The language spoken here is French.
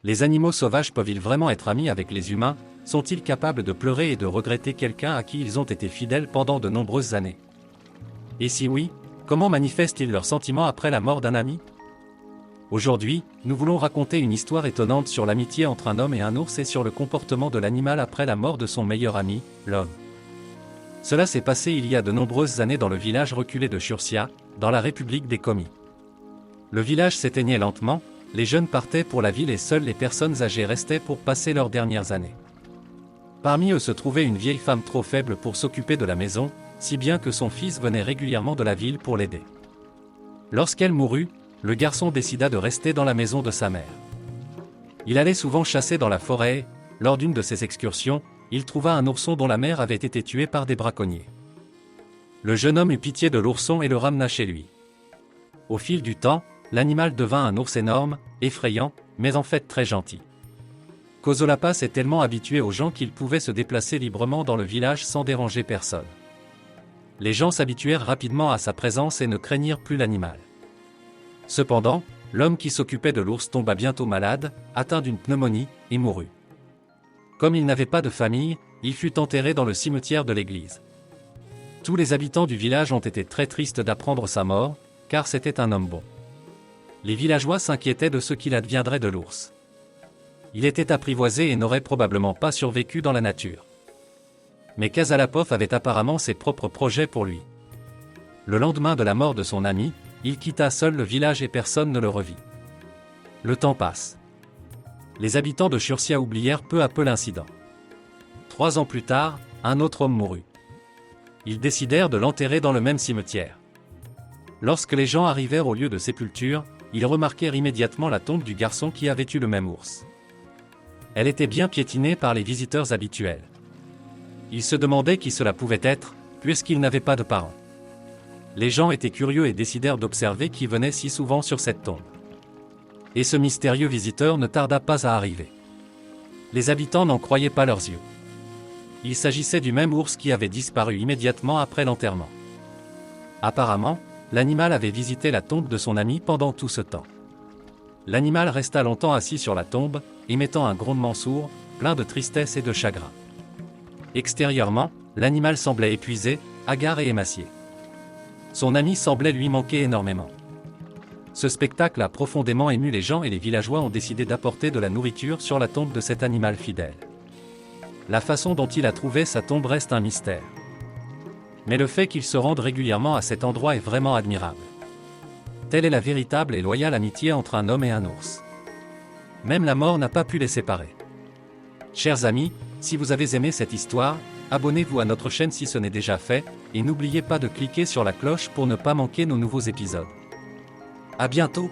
Les animaux sauvages peuvent-ils vraiment être amis avec les humains? Sont-ils capables de pleurer et de regretter quelqu'un à qui ils ont été fidèles pendant de nombreuses années? Et si oui, comment manifestent-ils leurs sentiments après la mort d'un ami? Aujourd'hui, nous voulons raconter une histoire étonnante sur l'amitié entre un homme et un ours et sur le comportement de l'animal après la mort de son meilleur ami, l'homme. Cela s'est passé il y a de nombreuses années dans le village reculé de Churcia, dans la République des Komi. Le village s'éteignait lentement, les jeunes partaient pour la ville et seules les personnes âgées restaient pour passer leurs dernières années. Parmi eux se trouvait une vieille femme trop faible pour s'occuper de la maison, si bien que son fils venait régulièrement de la ville pour l'aider. Lorsqu'elle mourut, le garçon décida de rester dans la maison de sa mère. Il allait souvent chasser dans la forêt et, lors d'une de ses excursions, il trouva un ourson dont la mère avait été tuée par des braconniers. Le jeune homme eut pitié de l'ourson et le ramena chez lui. Au fil du temps, l'animal devint un ours énorme, effrayant, mais en fait très gentil. Kozolapa s'est tellement habitué aux gens qu'il pouvait se déplacer librement dans le village sans déranger personne. Les gens s'habituèrent rapidement à sa présence et ne craignirent plus l'animal. Cependant, l'homme qui s'occupait de l'ours tomba bientôt malade, atteint d'une pneumonie, et mourut. Comme il n'avait pas de famille, il fut enterré dans le cimetière de l'église. Tous les habitants du village ont été très tristes d'apprendre sa mort, car c'était un homme bon. Les villageois s'inquiétaient de ce qu'il adviendrait de l'ours. Il était apprivoisé et n'aurait probablement pas survécu dans la nature. Mais Kazalapov avait apparemment ses propres projets pour lui. Le lendemain de la mort de son ami, il quitta seul le village et personne ne le revit. Le temps passe. Les habitants de Churcia oublièrent peu à peu l'incident. 3 ans plus tard, un autre homme mourut. Ils décidèrent de l'enterrer dans le même cimetière. Lorsque les gens arrivèrent au lieu de sépulture, ils remarquèrent immédiatement la tombe du garçon qui avait eu le même ours. Elle était bien piétinée par les visiteurs habituels. Ils se demandaient qui cela pouvait être, puisqu'ils n'avaient pas de parents. Les gens étaient curieux et décidèrent d'observer qui venait si souvent sur cette tombe. Et ce mystérieux visiteur ne tarda pas à arriver. Les habitants n'en croyaient pas leurs yeux. Il s'agissait du même ours qui avait disparu immédiatement après l'enterrement. Apparemment, l'animal avait visité la tombe de son ami pendant tout ce temps. L'animal resta longtemps assis sur la tombe, émettant un grondement sourd, plein de tristesse et de chagrin. Extérieurement, l'animal semblait épuisé, hagard et émacié. Son ami semblait lui manquer énormément. Ce spectacle a profondément ému les gens et les villageois ont décidé d'apporter de la nourriture sur la tombe de cet animal fidèle. La façon dont il a trouvé sa tombe reste un mystère. Mais le fait qu'il se rende régulièrement à cet endroit est vraiment admirable. Telle est la véritable et loyale amitié entre un homme et un ours. Même la mort n'a pas pu les séparer. Chers amis, si vous avez aimé cette histoire, abonnez-vous à notre chaîne si ce n'est déjà fait, et n'oubliez pas de cliquer sur la cloche pour ne pas manquer nos nouveaux épisodes. À bientôt!